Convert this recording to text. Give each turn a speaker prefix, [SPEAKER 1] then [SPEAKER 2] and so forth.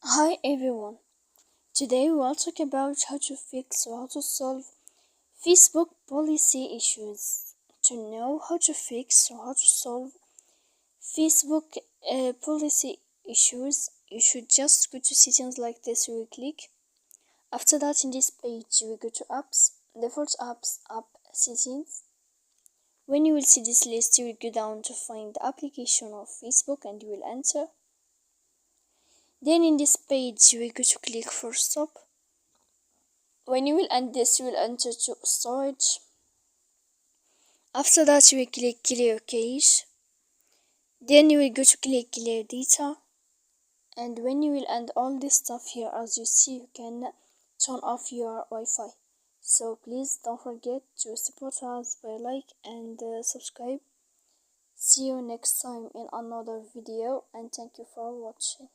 [SPEAKER 1] Hi everyone. Today we will talk about how to fix or how to solve Facebook policy issues. To know how to fix or how to solve Facebook policy issues, you should just go to settings like this. You will click. After that, in this page, you will go to apps, default apps, app settings. When you will see this list, you will go down to find the application of Facebook and you will enter. Then in this page, you will go to click for stop. When you will end this, you will enter to storage. After that, you will click clear cache. Then you will go to click clear data. And when you will end all this stuff here, as you see, you can turn off your Wi-Fi. So please don't forget to support us by like and subscribe. See you next time in another video, and thank you for watching.